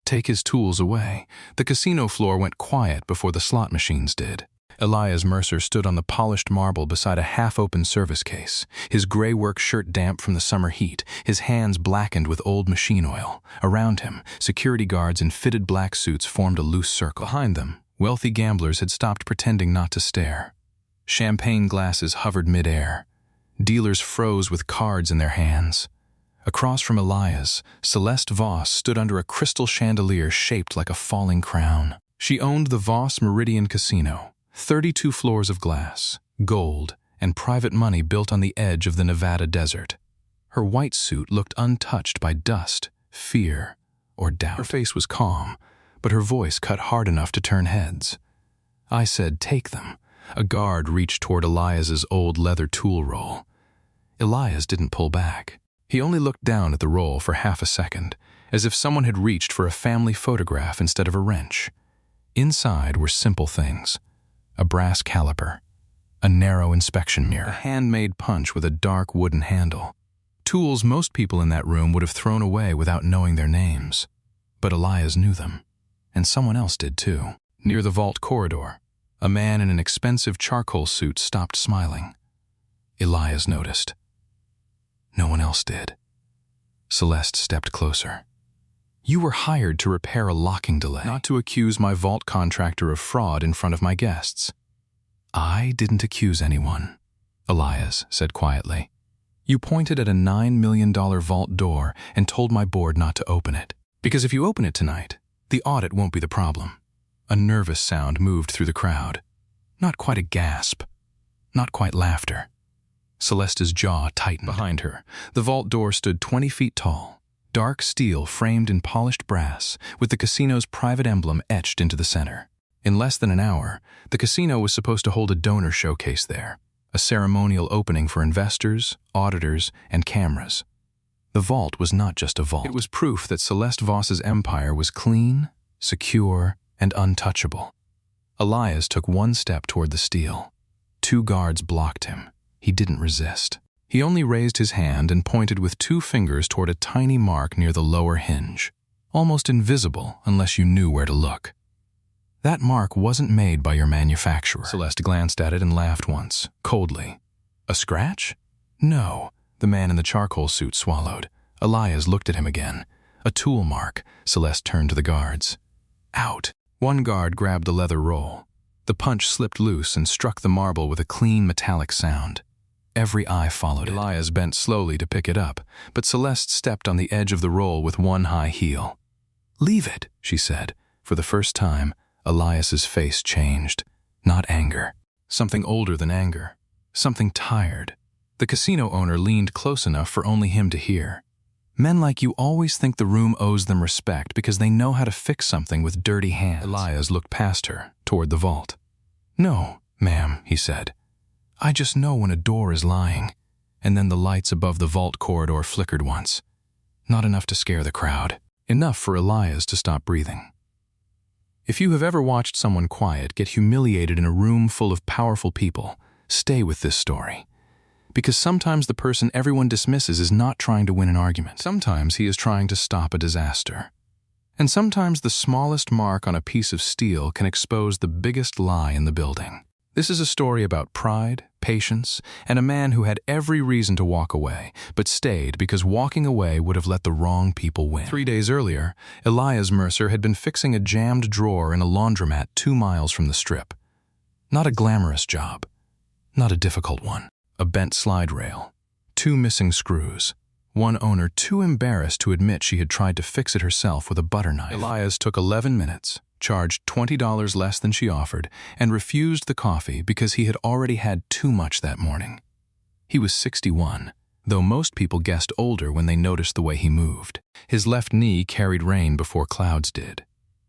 take his tools away. The casino floor went quiet before the slot machines did. Elias Mercer stood on the polished marble beside a half-open service case, his gray work shirt damp from the summer heat, his hands blackened with old machine oil. Around him, security guards in fitted black suits formed a loose circle. Behind them, wealthy gamblers had stopped pretending not to stare. Champagne glasses hovered mid-air. Dealers froze with cards in their hands. Across from Elias, Celeste Voss stood under a crystal chandelier shaped like a falling crown. She owned the Voss Meridian Casino, 32 floors of glass, gold, and private money built on the edge of the Nevada desert. Her white suit looked untouched by dust, fear, or doubt. Her face was calm, but her voice cut hard enough to turn heads. I said, "Take them." A guard reached toward Elias's old leather tool roll. Elias didn't pull back. He only looked down at the roll for half a second, as if someone had reached for a family photograph instead of a wrench. Inside were simple things: a brass caliper, a narrow inspection mirror, a handmade punch with a dark wooden handle. Tools most people in that room would have thrown away without knowing their names. But Elias knew them, and someone else did too. Near the vault corridor, a man in an expensive charcoal suit stopped smiling. Elias noticed. No one else did. Celeste stepped closer. "You were hired to repair a locking delay, not to accuse my vault contractor of fraud in front of my guests." "I didn't accuse anyone," Elias said quietly. "You pointed at a $9 million vault door and told my board not to open it. Because if you open it tonight, the audit won't be the problem." A nervous sound moved through the crowd. Not quite a gasp. Not quite laughter. Celeste's jaw tightened. Behind her, the vault door stood 20 feet tall, dark steel framed in polished brass, with the casino's private emblem etched into the center. In less than an hour, the casino was supposed to hold a donor showcase there, a ceremonial opening for investors, auditors, and cameras. The vault was not just a vault. It was proof that Celeste Voss's empire was clean, secure, and untouchable. Elias took one step toward the steel. 2 guards blocked him. He didn't resist. He only raised his hand and pointed with 2 fingers toward a tiny mark near the lower hinge, almost invisible unless you knew where to look. "That mark wasn't made by your manufacturer." Celeste glanced at it and laughed once, coldly. "A scratch?" "No," the man in the charcoal suit swallowed. Elias looked at him again. "A tool mark." Celeste turned to the guards. "Out." One guard grabbed the leather roll. The punch slipped loose and struck the marble with a clean metallic sound. Every eye followed it. Elias bent slowly to pick it up, but Celeste stepped on the edge of the roll with one high heel. "Leave it," she said. For the first time, Elias's face changed. Not anger. Something older than anger. Something tired. The casino owner leaned close enough for only him to hear. "Men like you always think the room owes them respect because they know how to fix something with dirty hands." Elias looked past her, toward the vault. "No, ma'am," he said. "I just know when a door is lying." And then the lights above the vault corridor flickered once. Not enough to scare the crowd. Enough for Elias to stop breathing. If you have ever watched someone quiet get humiliated in a room full of powerful people, stay with this story. Because sometimes the person everyone dismisses is not trying to win an argument. Sometimes he is trying to stop a disaster. And sometimes the smallest mark on a piece of steel can expose the biggest lie in the building. This is a story about pride, patience, and a man who had every reason to walk away, but stayed because walking away would have let the wrong people win. 3 days earlier, Elias Mercer had been fixing a jammed drawer in a laundromat 2 miles from the strip. Not a glamorous job. Not a difficult one. A bent slide rail. 2 missing screws. One owner too embarrassed to admit she had tried to fix it herself with a butter knife. Elias took 11 minutes, charged $20 less than she offered, and refused the coffee because he had already had too much that morning. He was 61, though most people guessed older when they noticed the way he moved. His left knee carried rain before clouds did.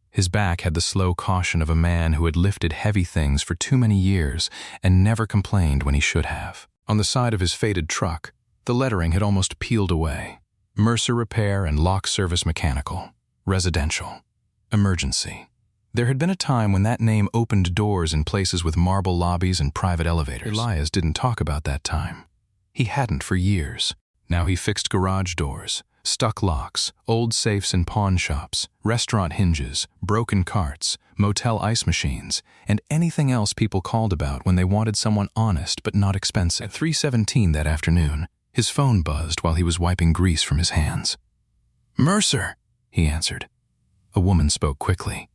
His back had the slow caution of a man who had lifted heavy things for too many years and never complained when he should have. On the side of his faded truck, the lettering had almost peeled away. Mercer Repair and Lock Service Mechanical. Residential. Emergency. There had been a time when that name opened doors in places with marble lobbies and private elevators. Elias didn't talk about that time. He hadn't for years. Now he fixed garage doors, Stuck locks, old safes in pawn shops, restaurant hinges, broken carts, motel ice machines, and anything else people called about when they wanted someone honest but not expensive. At 3:17 that afternoon, his phone buzzed while he was wiping grease from his hands. "Mercer," he answered. A woman spoke quickly.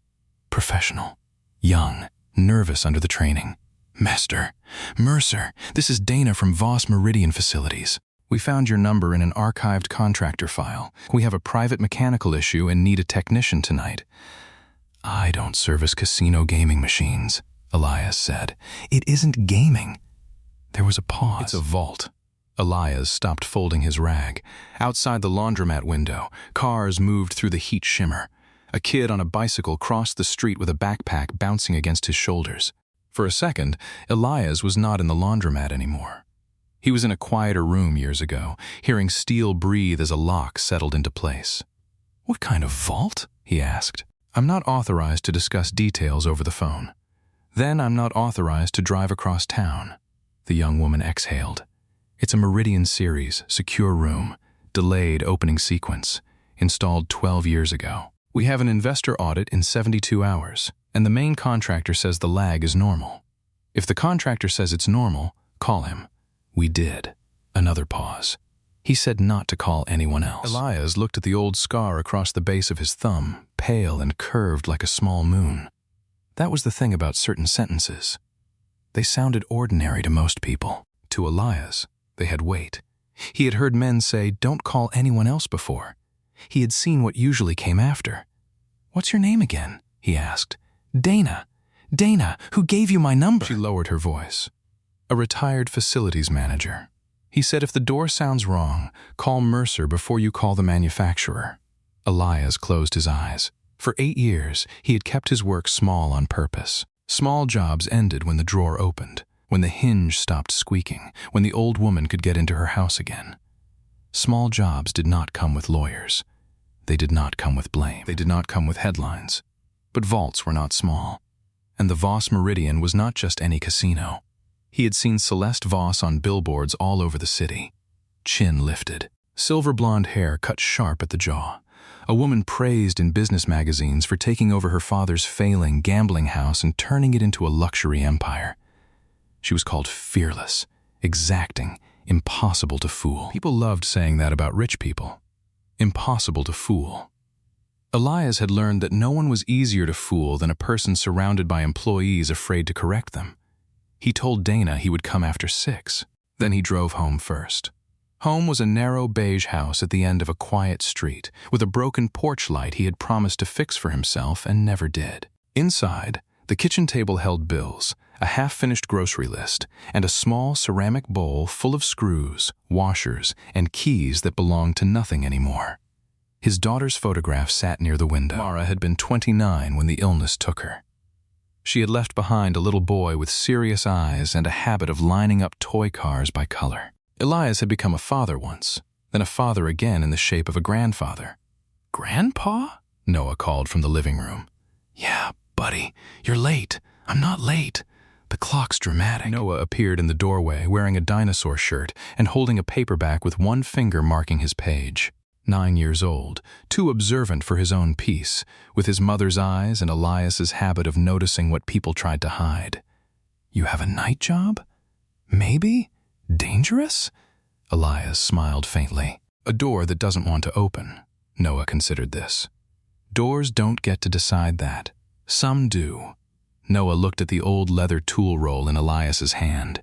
Professional, young, nervous under the training. "Mr. Mercer, this is Dana from Voss Meridian Facilities. We found your number in an archived contractor file. We have a private mechanical issue and need a technician tonight." "I don't service casino gaming machines," Elias said. "It isn't gaming." There was a pause. "It's a vault." Elias stopped folding his rag. Outside the laundromat window, cars moved through the heat shimmer. A kid on a bicycle crossed the street with a backpack bouncing against his shoulders. For a second, Elias was not in the laundromat anymore. He was in a quieter room years ago, hearing steel breathe as a lock settled into place. "What kind of vault?" he asked. "I'm not authorized to discuss details over the phone." "Then I'm not authorized to drive across town." The young woman exhaled. "It's a Meridian Series, secure room, delayed opening sequence, installed 12 years ago. We have an investor audit in 72 hours, and the main contractor says the lag is normal. If the contractor says it's normal, call him." "We did." Another pause. He said not to call anyone else. Elias looked at the old scar across the base of his thumb, pale and curved like a small moon. That was the thing about certain sentences. They sounded ordinary to most people. To Elias, they had weight. He had heard men say, "Don't call anyone else" before. He had seen what usually came after. "What's your name again?" he asked. "Dana. Dana, who gave you my number?" She lowered her voice. "A retired facilities manager. He said if the door sounds wrong, call Mercer before you call the manufacturer." Elias closed his eyes. For 8 years, he had kept his work small on purpose. Small jobs ended when the drawer opened, when the hinge stopped squeaking, when the old woman could get into her house again. Small jobs did not come with lawyers. They did not come with blame. They did not come with headlines. But vaults were not small. And the Voss Meridian was not just any casino. He had seen Celeste Voss on billboards all over the city. Chin lifted, silver blonde hair cut sharp at the jaw. A woman praised in business magazines for taking over her father's failing gambling house and turning it into a luxury empire. She was called fearless, exacting, impossible to fool. People loved saying that about rich people. Impossible to fool. Elias had learned that no one was easier to fool than a person surrounded by employees afraid to correct them. He told Dana he would come after 6. Then he drove home first. Home was a narrow beige house at the end of a quiet street, with a broken porch light he had promised to fix for himself and never did. Inside, the kitchen table held bills, a half-finished grocery list, and a small ceramic bowl full of screws, washers, and keys that belonged to nothing anymore. His daughter's photograph sat near the window. Mara had been 29 when the illness took her. She had left behind a little boy with serious eyes and a habit of lining up toy cars by color. Elias had become a father once, then a father again in the shape of a grandfather. "Grandpa?" Noah called from the living room. "Yeah, buddy, you're late." "I'm not late. The clock's dramatic." Noah appeared in the doorway wearing a dinosaur shirt and holding a paperback with one finger marking his page. 9 years old, too observant for his own peace, with his mother's eyes and Elias's habit of noticing what people tried to hide. "You have a night job? Maybe? Dangerous?" Elias smiled faintly. "A door that doesn't want to open." Noah considered this. "Doors don't get to decide that. Some do." Noah looked at the old leather tool roll in Elias's hand.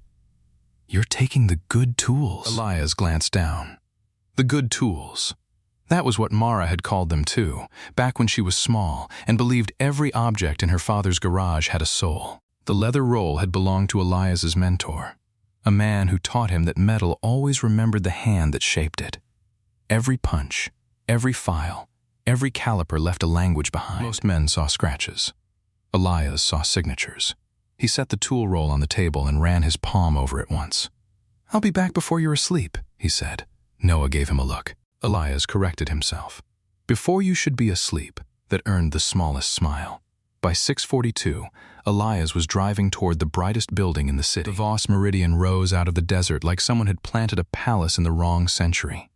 "You're taking the good tools." Elias glanced down. The good tools. That was what Mara had called them too, back when she was small and believed every object in her father's garage had a soul. The leather roll had belonged to Elias's mentor, a man who taught him that metal always remembered the hand that shaped it. Every punch, every file, every caliper left a language behind. Most men saw scratches. Elias saw signatures. He set the tool roll on the table and ran his palm over it once. "I'll be back before you're asleep," he said. Noah gave him a look. Elias corrected himself. "Before you should be asleep," that earned the smallest smile. By 6:42, Elias was driving toward the brightest building in the city. The Voss Meridian rose out of the desert like someone had planted a palace in the wrong century.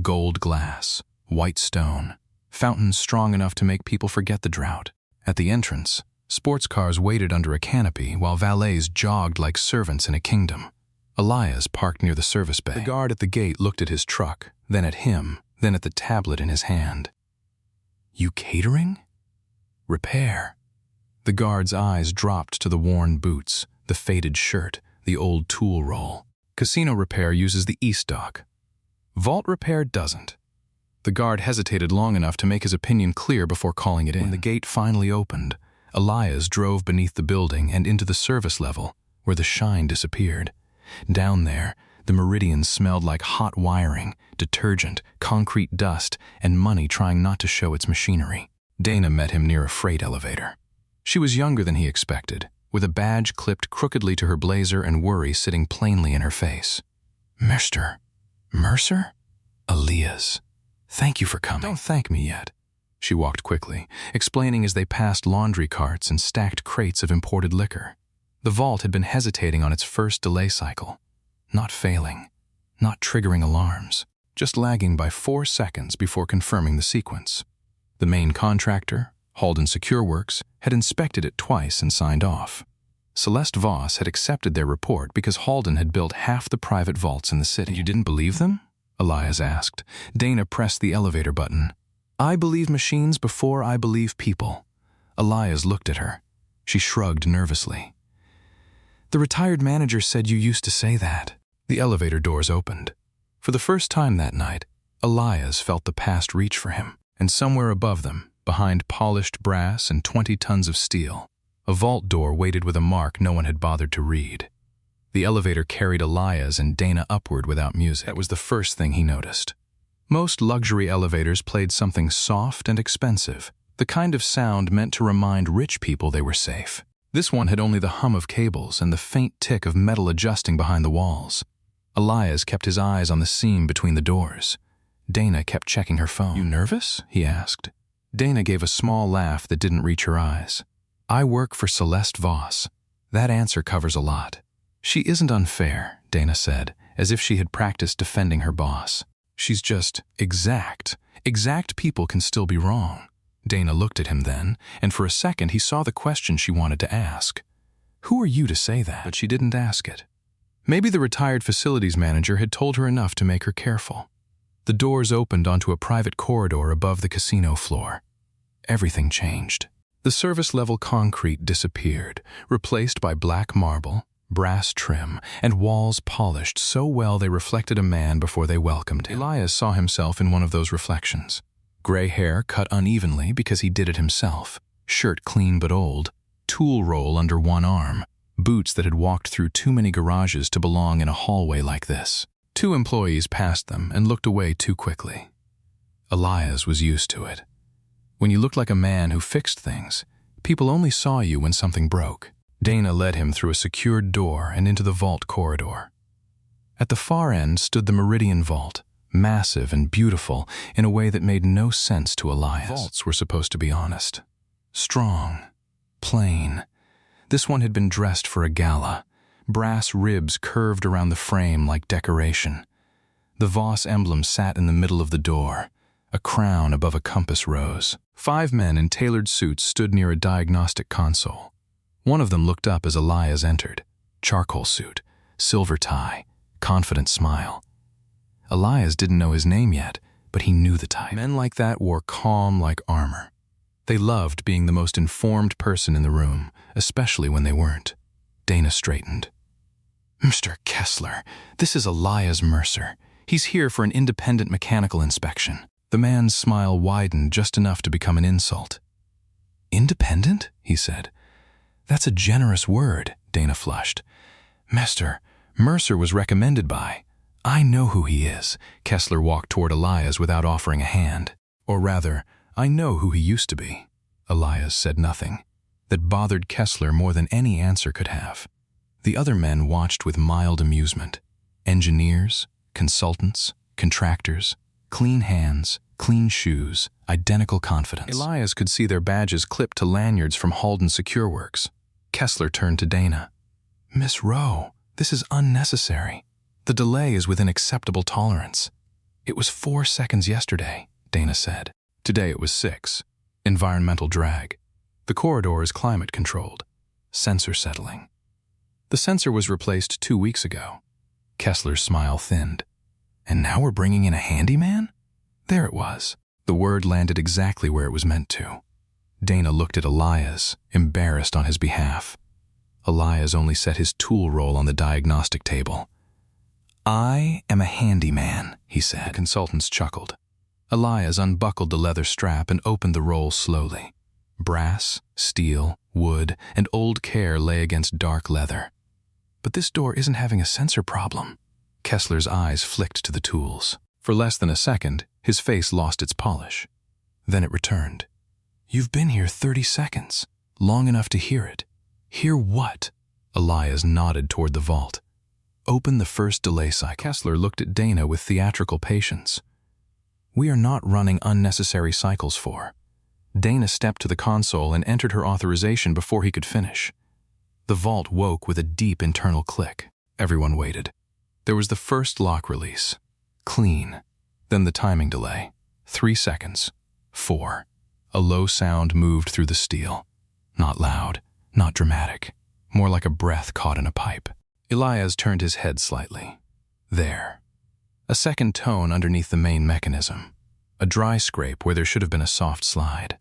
Gold glass, white stone, fountains strong enough to make people forget the drought. At the entrance, sports cars waited under a canopy while valets jogged like servants in a kingdom. Elias parked near the service bay. The guard at the gate looked at his truck, then at him, then at the tablet in his hand. "You catering?" "Repair." The guard's eyes dropped to the worn boots, the faded shirt, the old tool roll. "Casino repair uses the east dock. Vault repair doesn't." The guard hesitated long enough to make his opinion clear before calling it in. When the gate finally opened, Elias drove beneath the building and into the service level, where the shine disappeared. Down there, the Meridian smelled like hot wiring, detergent, concrete dust, and money trying not to show its machinery. Dana met him near a freight elevator. She was younger than he expected, with a badge clipped crookedly to her blazer and worry sitting plainly in her face. "Mr. Mercer?" "Elias. Thank you for coming." "Don't thank me yet." She walked quickly, explaining as they passed laundry carts and stacked crates of imported liquor. The vault had been hesitating on its first delay cycle, not failing, not triggering alarms, just lagging by 4 seconds before confirming the sequence. The main contractor, Halden Secure Works, had inspected it twice and signed off. Celeste Voss had accepted their report because Halden had built half the private vaults in the city. "You didn't believe them?" Elias asked. Dana pressed the elevator button. "I believe machines before I believe people." Elias looked at her. She shrugged nervously. "The retired manager said you used to say that." The elevator doors opened. For the first time that night, Elias felt the past reach for him, and somewhere above them, behind polished brass and 20 tons of steel, a vault door waited with a mark no one had bothered to read. The elevator carried Elias and Dana upward without music. That was the first thing he noticed. Most luxury elevators played something soft and expensive, the kind of sound meant to remind rich people they were safe. This one had only the hum of cables and the faint tick of metal adjusting behind the walls. Elias kept his eyes on the seam between the doors. Dana kept checking her phone. "You nervous?" he asked. Dana gave a small laugh that didn't reach her eyes. "I work for Celeste Voss. That answer covers a lot." "She isn't unfair," Dana said, as if she had practiced defending her boss. "She's just exact. Exact people can still be wrong." Dana looked at him then, and for a second he saw the question she wanted to ask. "Who are you to say that?" But she didn't ask it. Maybe the retired facilities manager had told her enough to make her careful. The doors opened onto a private corridor above the casino floor. Everything changed. The service-level concrete disappeared, replaced by black marble, brass trim, and walls polished so well they reflected a man before they welcomed him. Elias saw himself in one of those reflections. Gray hair cut unevenly because he did it himself, shirt clean but old, tool roll under one arm, boots that had walked through too many garages to belong in a hallway like this. 2 employees passed them and looked away too quickly. Elias was used to it. When you looked like a man who fixed things, people only saw you when something broke. Dana led him through a secured door and into the vault corridor. At the far end stood the Meridian Vault, massive and beautiful in a way that made no sense to Elias. Vaults were supposed to be honest. Strong. Plain. This one had been dressed for a gala. Brass ribs curved around the frame like decoration. The Voss emblem sat in the middle of the door. A crown above a compass rose. 5 men in tailored suits stood near a diagnostic console. One of them looked up as Elias entered. Charcoal suit, silver tie, confident smile. Elias didn't know his name yet, but he knew the type. Men like that wore calm like armor. They loved being the most informed person in the room, especially when they weren't. Dana straightened. "Mr. Kessler, this is Elias Mercer. He's here for an independent mechanical inspection." The man's smile widened just enough to become an insult. "Independent?" he said. "That's a generous word," Dana flushed. "Mr. Mercer was recommended by—" "I know who he is." Kessler walked toward Elias without offering a hand. "Or rather, I know who he used to be." Elias said nothing. That bothered Kessler more than any answer could have. The other men watched with mild amusement. Engineers, consultants, contractors, clean hands, clean shoes, identical confidence. Elias could see their badges clipped to lanyards from Halden Secure Works. Kessler turned to Dana. "Miss Rowe, this is unnecessary. The delay is within acceptable tolerance. It was 4 seconds yesterday. Dana said. Today it was 6. Environmental drag. The corridor is climate-controlled. Sensor settling. The sensor was replaced 2 weeks ago. Kessler's smile thinned. And now we're bringing in a handyman? There it was. The word landed exactly where it was meant to. Dana looked at Elias, embarrassed on his behalf. Elias only set his tool roll on the diagnostic table. I am a handyman, he said. The consultants chuckled. Elias unbuckled the leather strap and opened the roll slowly. Brass, steel, wood, and old care lay against dark leather. But this door isn't having a sensor problem. Kessler's eyes flicked to the tools. For less than a second, his face lost its polish. Then it returned. You've been here 30 seconds, long enough to hear it. Hear what? Elias nodded toward the vault. Open the first delay cycle. Kessler looked at Dana with theatrical patience. We are not running unnecessary cycles for. Dana stepped to the console and entered her authorization before he could finish. The vault woke with a deep internal click. Everyone waited. There was the first lock release. Clean. Then the timing delay. 3 seconds. 4. A low sound moved through the steel. Not loud, not dramatic. More like a breath caught in a pipe. Elias turned his head slightly. There. A second tone underneath the main mechanism. A dry scrape where there should have been a soft slide.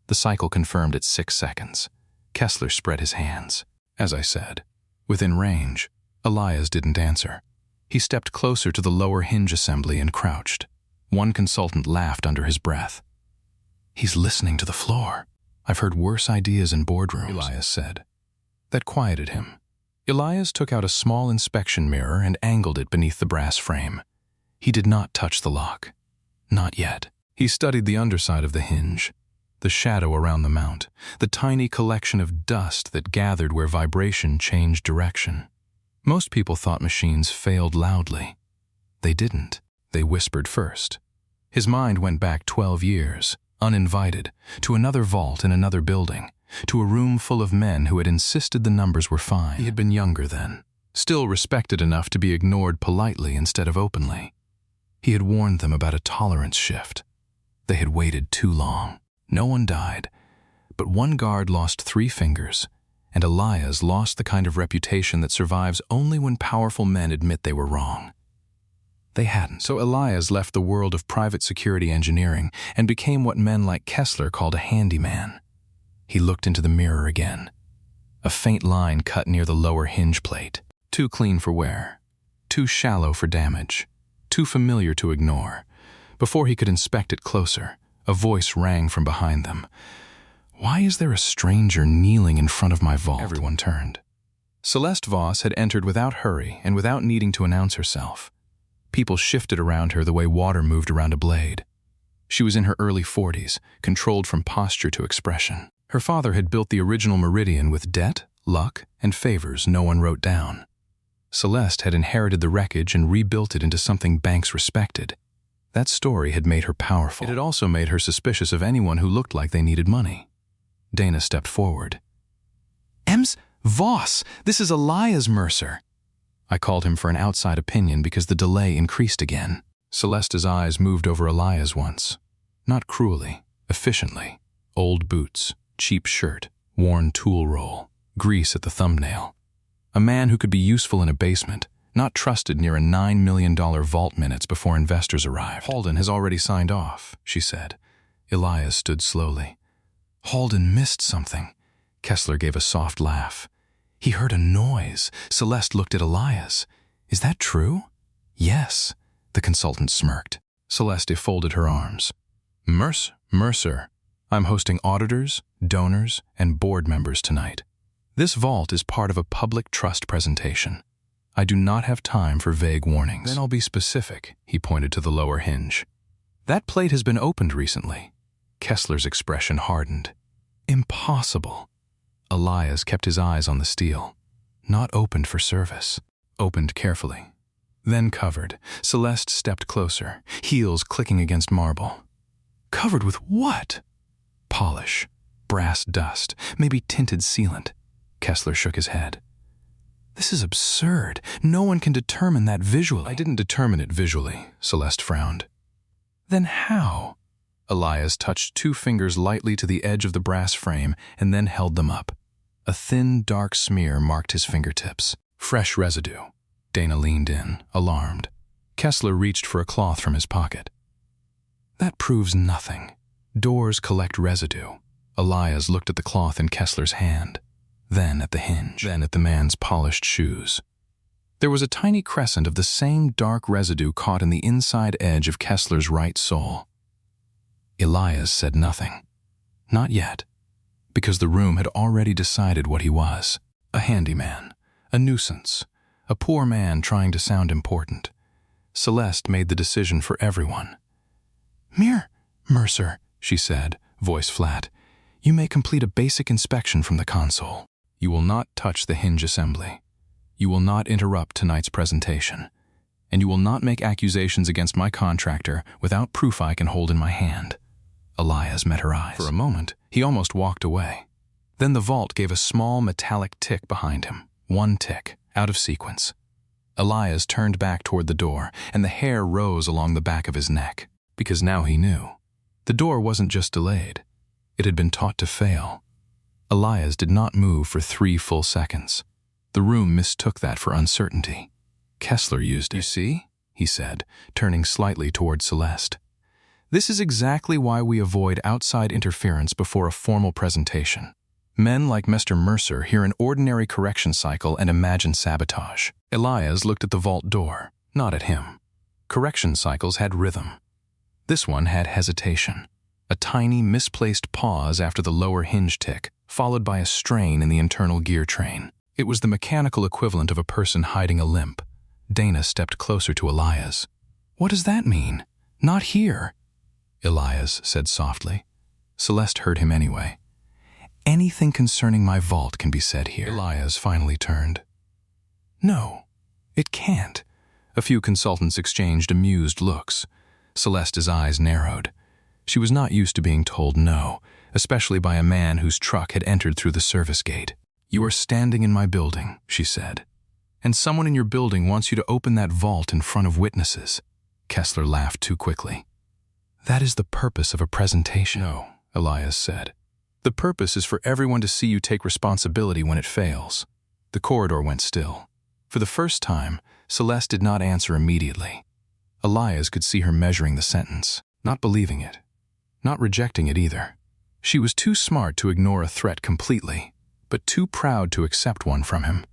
The cycle confirmed at 6 seconds. Kessler spread his hands. As I said, within range. Elias didn't answer. He stepped closer to the lower hinge assembly and crouched. One consultant laughed under his breath. He's listening to the floor. I've heard worse ideas in boardrooms, Elias said. That quieted him. Elias took out a small inspection mirror and angled it beneath the brass frame. He did not touch the lock. Not yet. He studied the underside of the hinge, the shadow around the mount, the tiny collection of dust that gathered where vibration changed direction. Most people thought machines failed loudly. They didn't. They whispered first. His mind went back 12 years, uninvited, to another vault in another building, to a room full of men who had insisted the numbers were fine. He had been younger then, still respected enough to be ignored politely instead of openly. He had warned them about a tolerance shift. They had waited too long. No one died, but one guard lost 3 fingers, and Elias lost the kind of reputation that survives only when powerful men admit they were wrong. They hadn't. So Elias left the world of private security engineering and became what men like Kessler called a handyman. He looked into the mirror again. A faint line cut near the lower hinge plate. Too clean for wear. Too shallow for damage. Too familiar to ignore. Before he could inspect it closer, a voice rang from behind them. Why is there a stranger kneeling in front of my vault? Everyone turned. Celeste Voss had entered without hurry and without needing to announce herself. People shifted around her the way water moved around a blade. She was in her early 40s, controlled from posture to expression. Her father had built the original Meridian with debt, luck, and favors no one wrote down. Celeste had inherited the wreckage and rebuilt it into something banks respected. That story had made her powerful. It had also made her suspicious of anyone who looked like they needed money. Dana stepped forward. "Ems, Voss, this is Elias Mercer." I called him for an outside opinion because the delay increased again. Celeste's eyes moved over Elias once. Not cruelly, efficiently. Old boots, cheap shirt, worn tool roll, grease at the thumbnail. A man who could be useful in a basement, not trusted near a $9 million vault minutes before investors arrived. "Halden has already signed off," she said. Elias stood slowly. "Halden missed something." Kessler gave a soft laugh. He heard a noise. Celeste looked at Elias. "Is that true?" "Yes," the consultant smirked. Celeste folded her arms. Mercer, I'm hosting auditors, donors, and board members tonight. This vault is part of a public trust presentation. I do not have time for vague warnings." "Then I'll be specific," he pointed to the lower hinge. "That plate has been opened recently." Kessler's expression hardened. "Impossible." Elias kept his eyes on the steel. "Not opened for service. Opened carefully. Then covered." Celeste stepped closer, heels clicking against marble. "Covered with what?" "Polish. Brass dust. Maybe tinted sealant." Kessler shook his head. "This is absurd. No one can determine that visually." "I didn't determine it visually," Celeste frowned. "Then how?" Elias touched 2 fingers lightly to the edge of the brass frame and then held them up. A thin, dark smear marked his fingertips. Fresh residue. Dana leaned in, alarmed. Kessler reached for a cloth from his pocket. That proves nothing. Doors collect residue. Elias looked at the cloth in Kessler's hand, then at the hinge, then at the man's polished shoes. There was a tiny crescent of the same dark residue caught in the inside edge of Kessler's right sole. Elias said nothing. Not yet, because the room had already decided what he was. A handyman, a nuisance, a poor man trying to sound important. Celeste made the decision for everyone. Mercer, she said, voice flat. You may complete a basic inspection from the console. You will not touch the hinge assembly. You will not interrupt tonight's presentation. And you will not make accusations against my contractor without proof I can hold in my hand. Elias met her eyes. For a moment, he almost walked away. Then the vault gave a small metallic tick behind him. 1 tick, out of sequence. Elias turned back toward the door, and the hair rose along the back of his neck, because now he knew. The door wasn't just delayed. It had been taught to fail. Elias did not move for 3 full seconds. The room mistook that for uncertainty. Kessler used it. You see, he said, turning slightly toward Celeste. This is exactly why we avoid outside interference before a formal presentation. Men like Mr. Mercer hear an ordinary correction cycle and imagine sabotage. Elias looked at the vault door, not at him. Correction cycles had rhythm. This one had hesitation. A tiny, misplaced pause after the lower hinge tick, followed by a strain in the internal gear train. It was the mechanical equivalent of a person hiding a limp. Dana stepped closer to Elias. What does that mean? Not here, Elias said softly. Celeste heard him anyway. Anything concerning my vault can be said here. Elias finally turned. No, it can't. A few consultants exchanged amused looks. Celeste's eyes narrowed. She was not used to being told no, especially by a man whose truck had entered through the service gate. You are standing in my building, she said. And someone in your building wants you to open that vault in front of witnesses. Kessler laughed too quickly. That is the purpose of a presentation. No, Elias said. The purpose is for everyone to see you take responsibility when it fails. The corridor went still. For the first time, Celeste did not answer immediately. Elias could see her measuring the sentence, not believing it, not rejecting it either. She was too smart to ignore a threat completely, but too proud to accept one from him.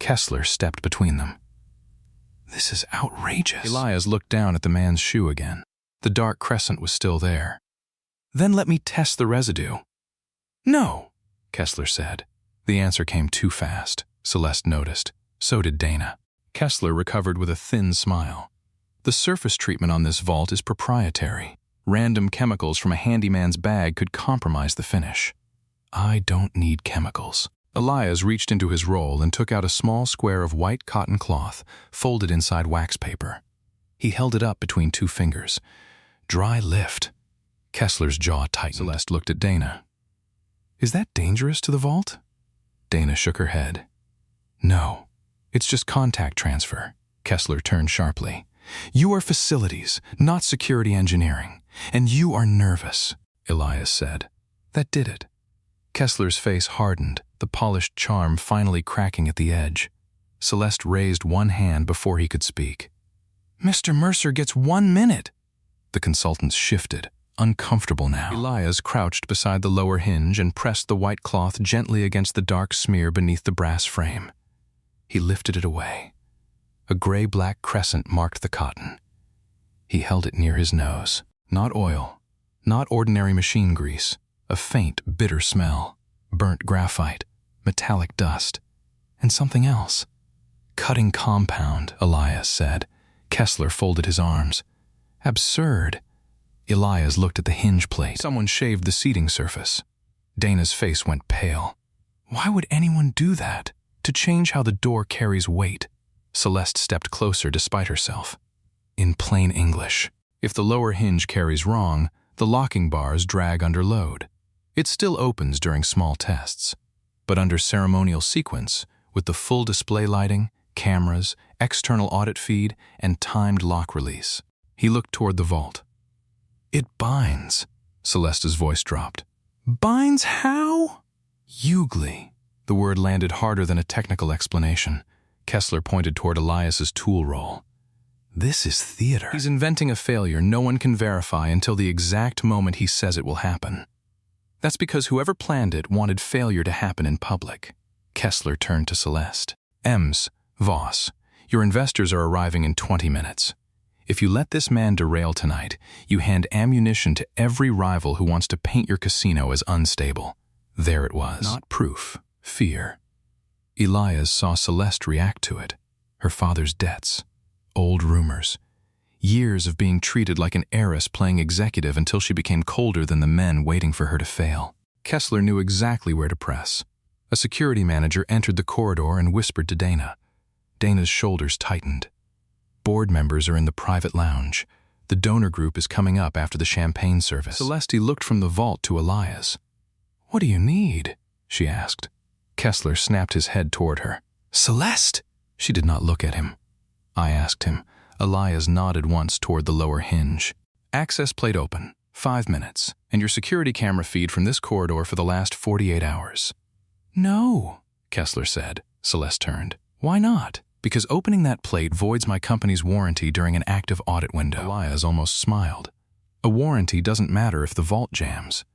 Kessler stepped between them. This is outrageous. Elias looked down at the man's shoe again. The dark crescent was still there. Then let me test the residue. No, Kessler said. The answer came too fast, Celeste noticed. So did Dana. Kessler recovered with a thin smile. The surface treatment on this vault is proprietary. Random chemicals from a handyman's bag could compromise the finish. I don't need chemicals. Elias reached into his roll and took out a small square of white cotton cloth, folded inside wax paper. He held it up between 2 fingers. Dry lift. Kessler's jaw tightened. Celeste looked at Dana. Is that dangerous to the vault? Dana shook her head. No, it's just contact transfer. Kessler turned sharply. You are facilities, not security engineering, and you are nervous, Elias said. That did it. Kessler's face hardened, the polished charm finally cracking at the edge. Celeste raised one hand before he could speak. Mr. Mercer gets 1 minute. The consultants shifted, uncomfortable now. Elias crouched beside the lower hinge and pressed the white cloth gently against the dark smear beneath the brass frame. He lifted it away. A gray-black crescent marked the cotton. He held it near his nose. Not oil, not ordinary machine grease. A faint, bitter smell, burnt graphite, metallic dust, and something else. Cutting compound, Elias said. Kessler folded his arms. Absurd. Elias looked at the hinge plate. Someone shaved the seating surface. Dana's face went pale. Why would anyone do that? To change how the door carries weight? Celeste stepped closer despite herself. In plain English, if the lower hinge carries wrong, the locking bars drag under load. It still opens during small tests, but under ceremonial sequence, with the full display lighting, cameras, external audit feed, and timed lock release. He looked toward the vault. It binds. Celeste's voice dropped. Binds how? Ugly. The word landed harder than a technical explanation. Kessler pointed toward Elias's tool roll. This is theater. He's inventing a failure no one can verify until the exact moment he says it will happen. That's because whoever planned it wanted failure to happen in public. Kessler turned to Celeste. Voss, your investors are arriving in 20 minutes. If you let this man derail tonight, you hand ammunition to every rival who wants to paint your casino as unstable. There it was. Not proof, fear. Elias saw Celeste react to it. Her father's debts, old rumors, years of being treated like an heiress playing executive until she became colder than the men waiting for her to fail. Kessler knew exactly where to press. A security manager entered the corridor and whispered to Dana. Dana's shoulders tightened. Board members are in the private lounge. The donor group is coming up after the champagne service. Celeste looked from the vault to Elias. What do you need? She asked. Kessler snapped his head toward her. Celeste! She did not look at him. I asked him. Elias nodded once toward the lower hinge. Access plate open. 5 minutes. And your security camera feed from this corridor for the last 48 hours. No, Kessler said. Celeste turned. Why not? Because opening that plate voids my company's warranty during an active audit window. Elias almost smiled. A warranty doesn't matter if the vault jams.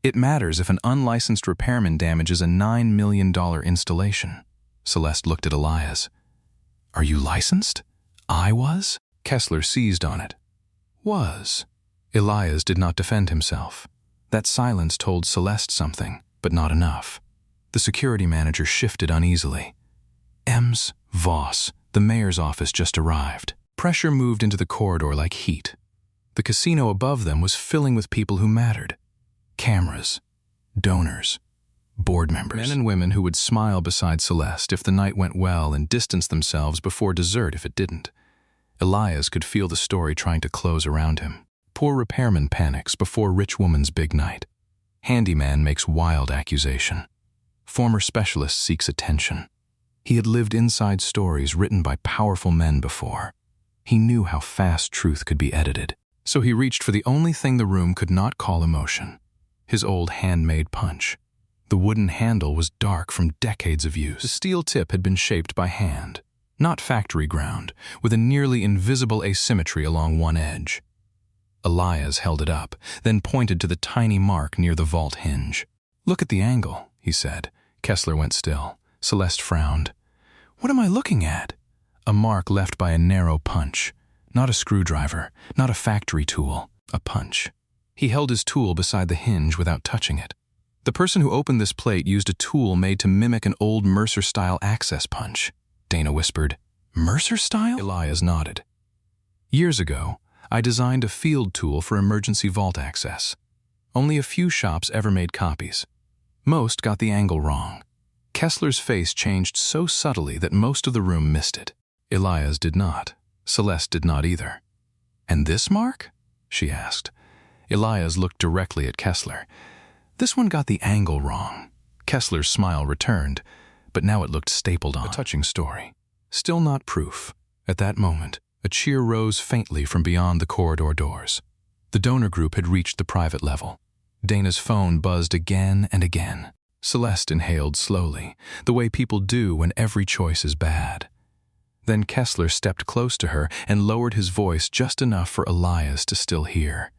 It matters if an unlicensed repairman damages a $9 million installation. Celeste looked at Elias. Are you licensed? I was? Kessler seized on it. Was. Elias did not defend himself. That silence told Celeste something, but not enough. The security manager shifted uneasily. Voss, the mayor's office just arrived. Pressure moved into the corridor like heat. The casino above them was filling with people who mattered. Cameras, donors, board members. Men and women who would smile beside Celeste if the night went well and distance themselves before dessert if it didn't. Elias could feel the story trying to close around him. Poor repairman panics before rich woman's big night. Handyman makes wild accusation. Former specialist seeks attention. He had lived inside stories written by powerful men before. He knew how fast truth could be edited. So he reached for the only thing the room could not call emotion. His old handmade punch. The wooden handle was dark from decades of use. The steel tip had been shaped by hand, not factory ground, with a nearly invisible asymmetry along one edge. Elias held it up, then pointed to the tiny mark near the vault hinge. Look at the angle, he said. Kessler went still. Celeste frowned. What am I looking at? A mark left by a narrow punch. Not a screwdriver, not a factory tool, a punch. He held his tool beside the hinge without touching it. The person who opened this plate used a tool made to mimic an old Mercer-style access punch. Dana whispered, Mercer-style? Elias nodded. Years ago, I designed a field tool for emergency vault access. Only a few shops ever made copies. Most got the angle wrong. Kessler's face changed so subtly that most of the room missed it. Elias did not. Celeste did not either. And this mark? She asked. Elias looked directly at Kessler. This one got the angle wrong. Kessler's smile returned, but now it looked stapled on. A touching story. Still not proof. At that moment, a cheer rose faintly from beyond the corridor doors. The donor group had reached the private level. Dana's phone buzzed again and again. Celeste inhaled slowly, the way people do when every choice is bad. Then Kessler stepped close to her and lowered his voice just enough for Elias to still hear.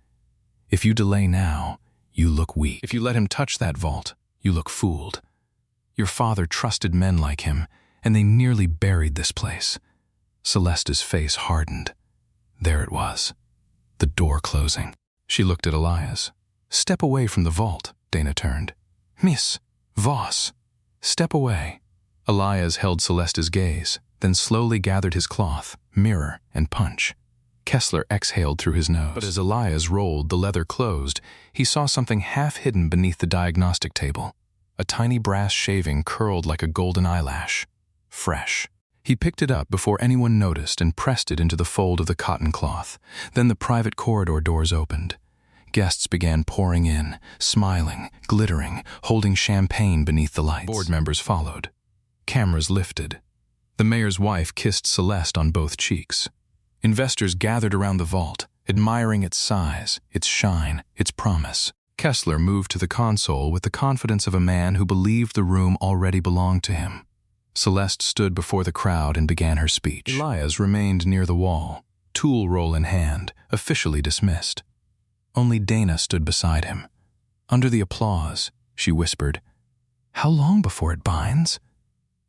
If you delay now, you look weak. If you let him touch that vault, you look fooled. Your father trusted men like him, and they nearly buried this place. Celeste's face hardened. There it was, the door closing. She looked at Elias. Step away from the vault, Dana turned. Miss Voss, step away. Elias held Celeste's gaze, then slowly gathered his cloth, mirror, and punch. Kessler exhaled through his nose. But as Elias rolled the leather closed, he saw something half hidden beneath the diagnostic table. A tiny brass shaving curled like a golden eyelash. Fresh. He picked it up before anyone noticed and pressed it into the fold of the cotton cloth. Then the private corridor doors opened. Guests began pouring in, smiling, glittering, holding champagne beneath the lights. Board members followed. Cameras lifted. The mayor's wife kissed Celeste on both cheeks. Investors gathered around the vault, admiring its size, its shine, its promise. Kessler moved to the console with the confidence of a man who believed the room already belonged to him. Celeste stood before the crowd and began her speech. Elias remained near the wall, tool roll in hand, officially dismissed. Only Dana stood beside him. Under the applause, she whispered, "How long before it binds?"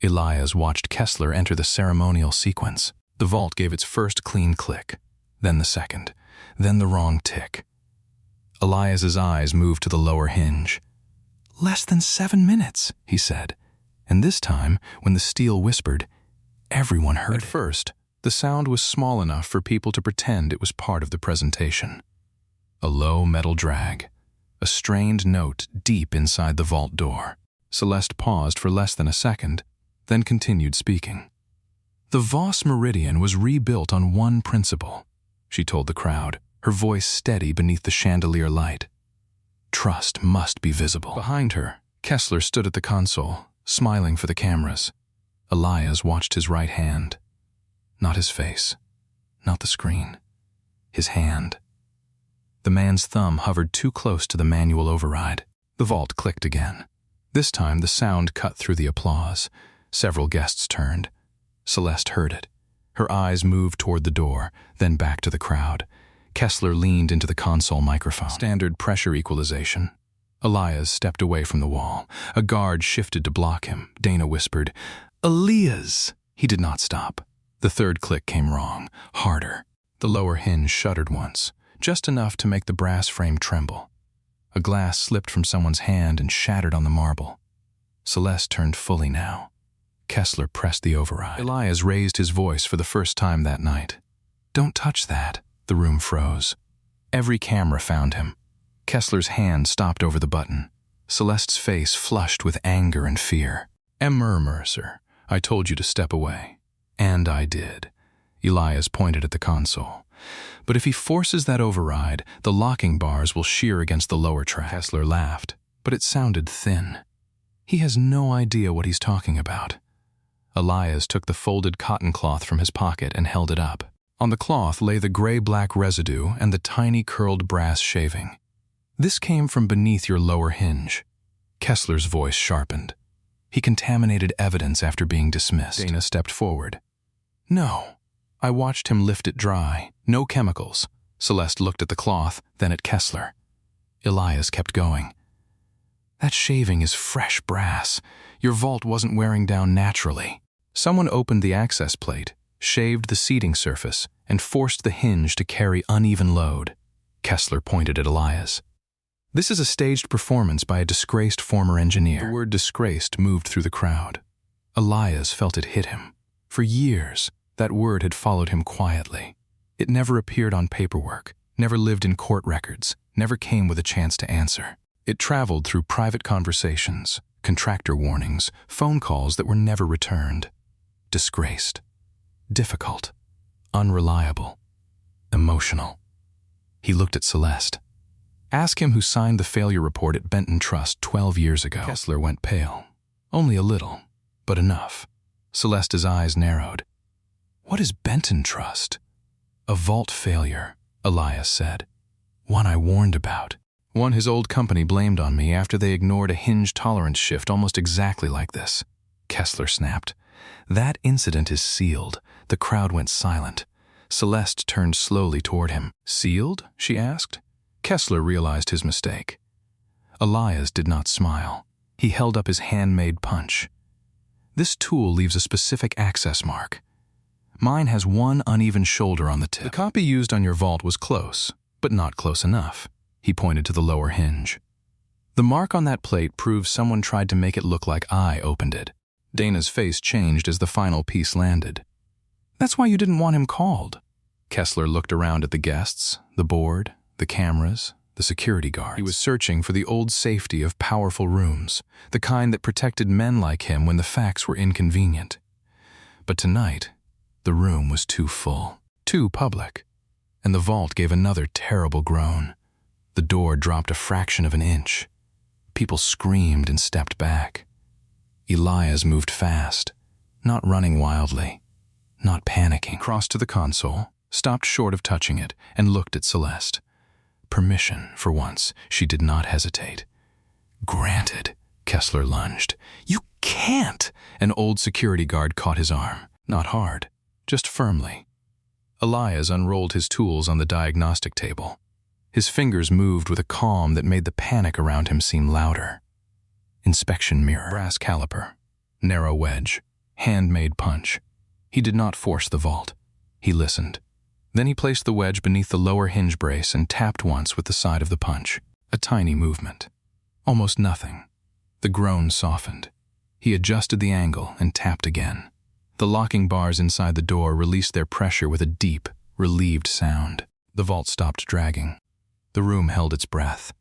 Elias watched Kessler enter the ceremonial sequence. The vault gave its first clean click, then the second, then the wrong tick. Elias's eyes moved to the lower hinge. "Less than 7 minutes," he said. And this time, when the steel whispered, everyone heard it. At first, the sound was small enough for people to pretend it was part of the presentation. A low metal drag, a strained note deep inside the vault door. Celeste paused for less than a second, then continued speaking. "The Voss Meridian was rebuilt on one principle," she told the crowd, her voice steady beneath the chandelier light. "Trust must be visible." Behind her, Kessler stood at the console, smiling for the cameras. Elias watched his right hand. Not his face, not the screen. His hand. The man's thumb hovered too close to the manual override. The vault clicked again. This time the sound cut through the applause. Several guests turned. Celeste heard it. Her eyes moved toward the door, then back to the crowd. Kessler leaned into the console microphone. Standard pressure equalization. Elias stepped away from the wall. A guard shifted to block him. Dana whispered, "Elias!" He did not stop. The third click came wrong, harder. The lower hinge shuddered once, just enough to make the brass frame tremble. A glass slipped from someone's hand and shattered on the marble. Celeste turned fully now. Kessler pressed the override. Elias raised his voice for the first time that night. "Don't touch that." The room froze. Every camera found him. Kessler's hand stopped over the button. Celeste's face flushed with anger and fear. Mercer, I told you to step away." "And I did." Elias pointed at the console. "But if he forces that override, the locking bars will shear against the lower track." Kessler laughed, but it sounded thin. "He has no idea what he's talking about." Elias took the folded cotton cloth from his pocket and held it up. On the cloth lay the gray-black residue and the tiny curled brass shaving. "This came from beneath your lower hinge." Kessler's voice sharpened. "He contaminated evidence after being dismissed." Dana stepped forward. "No. I watched him lift it dry. No chemicals." Celeste looked at the cloth, then at Kessler. Elias kept going. "That shaving is fresh brass. Your vault wasn't wearing down naturally." Someone opened the access plate, shaved the seating surface, and forced the hinge to carry uneven load. Kessler pointed at Elias. "This is a staged performance by a disgraced former engineer." The word disgraced moved through the crowd. Elias felt it hit him. For years, that word had followed him quietly. It never appeared on paperwork, never lived in court records, never came with a chance to answer. It traveled through private conversations, contractor warnings, phone calls that were never returned. Disgraced. Difficult. Unreliable. Emotional. He looked at Celeste. "Ask him who signed the failure report at Benton Trust 12 years ago." Kessler went pale. Only a little, but enough. Celeste's eyes narrowed. "What is Benton Trust?" "A vault failure," Elias said. "One I warned about. One his old company blamed on me after they ignored a hinge tolerance shift almost exactly like this." Kessler snapped. "That incident is sealed." The crowd went silent. Celeste turned slowly toward him. "Sealed?" she asked. Kessler realized his mistake. Elias did not smile. He held up his handmade punch. "This tool leaves a specific access mark. Mine has one uneven shoulder on the tip. The copy used on your vault was close, but not close enough." He pointed to the lower hinge. "The mark on that plate proves someone tried to make it look like I opened it." Dana's face changed as the final piece landed. "That's why you didn't want him called." Kessler looked around at the guests, the board, the cameras, the security guards. He was searching for the old safety of powerful rooms, the kind that protected men like him when the facts were inconvenient. But tonight, the room was too full, too public, and the vault gave another terrible groan. The door dropped a fraction of an inch. People screamed and stepped back. Elias moved fast, not running wildly, not panicking. Crossed to the console, stopped short of touching it, and looked at Celeste. Permission, for once, she did not hesitate. Granted, Kessler lunged. You can't! An old security guard caught his arm. Not hard, just firmly. Elias unrolled his tools on the diagnostic table. His fingers moved with a calm that made the panic around him seem louder. Inspection mirror, brass caliper, narrow wedge, handmade punch. He did not force the vault. He listened. Then he placed the wedge beneath the lower hinge brace and tapped once with the side of the punch. A tiny movement. Almost nothing. The groan softened. He adjusted the angle and tapped again. The locking bars inside the door released their pressure with a deep, relieved sound. The vault stopped dragging. The room held its breath.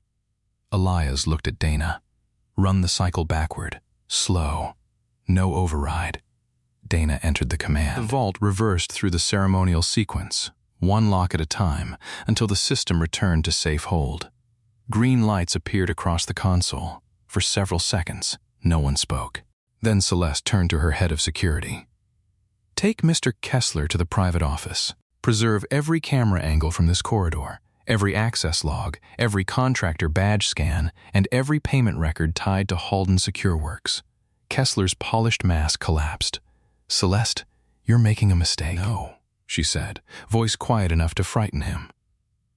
Elias looked at Dana. Run the cycle backward. Slow. No override. Dana entered the command. The vault reversed through the ceremonial sequence, one lock at a time, until the system returned to safe hold. Green lights appeared across the console. For several seconds, no one spoke. Then Celeste turned to her head of security. Take Mr. Kessler to the private office. Preserve every camera angle from this corridor, every access log, every contractor badge scan, and every payment record tied to Halden Secure Works. Kessler's polished mask collapsed. Celeste, you're making a mistake. No, she said, voice quiet enough to frighten him.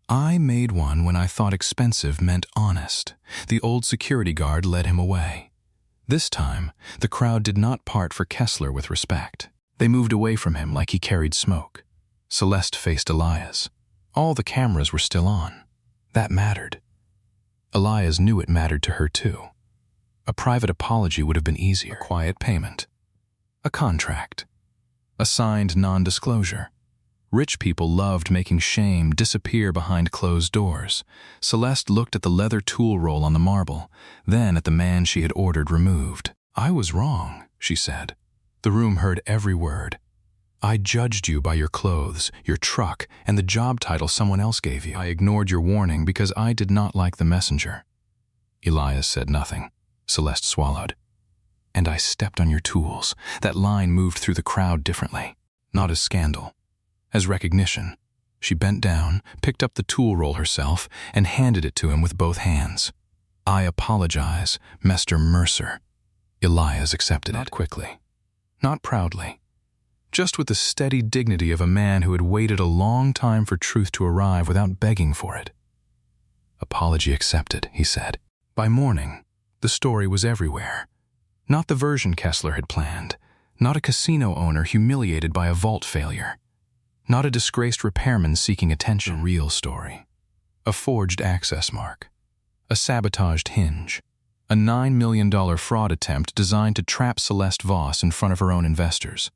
I made one when I thought expensive meant honest. The old security guard led him away. This time, the crowd did not part for Kessler with respect. They moved away from him like he carried smoke. Celeste faced Elias. All the cameras were still on. That mattered. Elias knew it mattered to her too. A private apology would have been easier. A quiet payment. A contract. A signed non-disclosure. Rich people loved making shame disappear behind closed doors. Celeste looked at the leather tool roll on the marble, then at the man she had ordered removed. I was wrong, she said. The room heard every word. I judged you by your clothes, your truck, and the job title someone else gave you. I ignored your warning because I did not like the messenger. Elias said nothing. Celeste swallowed. And I stepped on your tools. That line moved through the crowd differently. Not as scandal. As recognition. She bent down, picked up the tool roll herself, and handed it to him with both hands. I apologize, Mr. Mercer. Elias accepted it. Not quickly. Not proudly. Just with the steady dignity of a man who had waited a long time for truth to arrive without begging for it. Apology accepted, he said. By morning, the story was everywhere. Not the version Kessler had planned. Not a casino owner humiliated by a vault failure. Not a disgraced repairman seeking attention. A real story. A forged access mark. A sabotaged hinge. A $9 million fraud attempt designed to trap Celeste Voss in front of her own investors.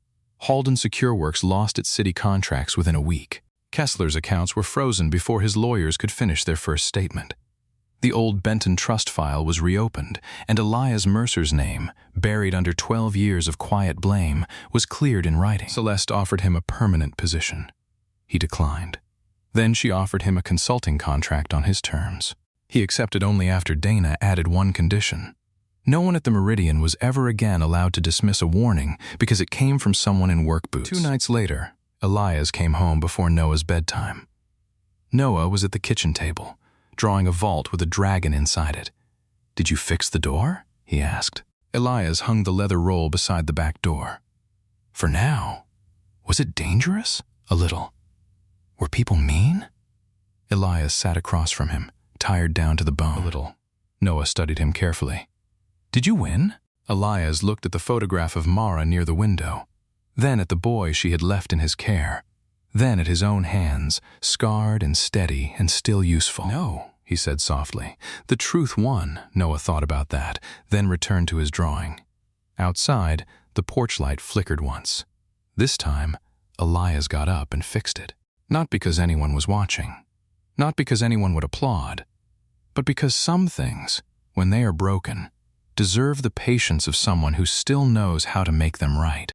Halden Secure Works lost its city contracts within a week. Kessler's accounts were frozen before his lawyers could finish their first statement. The old Benton Trust file was reopened, and Elias Mercer's name, buried under 12 years of quiet blame, was cleared in writing. Celeste offered him a permanent position. He declined. Then she offered him a consulting contract on his terms. He accepted only after Dana added one condition. No one at the Meridian was ever again allowed to dismiss a warning because it came from someone in work boots. 2 nights later, Elias came home before Noah's bedtime. Noah was at the kitchen table, drawing a vault with a dragon inside it. Did you fix the door? He asked. Elias hung the leather roll beside the back door. For now. Was it dangerous? A little. Were people mean? Elias sat across from him, tired down to the bone. A little. Noah studied him carefully. Did you win? Elias looked at the photograph of Mara near the window, then at the boy she had left in his care, then at his own hands, scarred and steady and still useful. No, he said softly. The truth won. Noah thought about that, then returned to his drawing. Outside, the porch light flickered once. This time, Elias got up and fixed it. Not because anyone was watching. Not because anyone would applaud. But because some things, when they are broken, deserve the patience of someone who still knows how to make them right.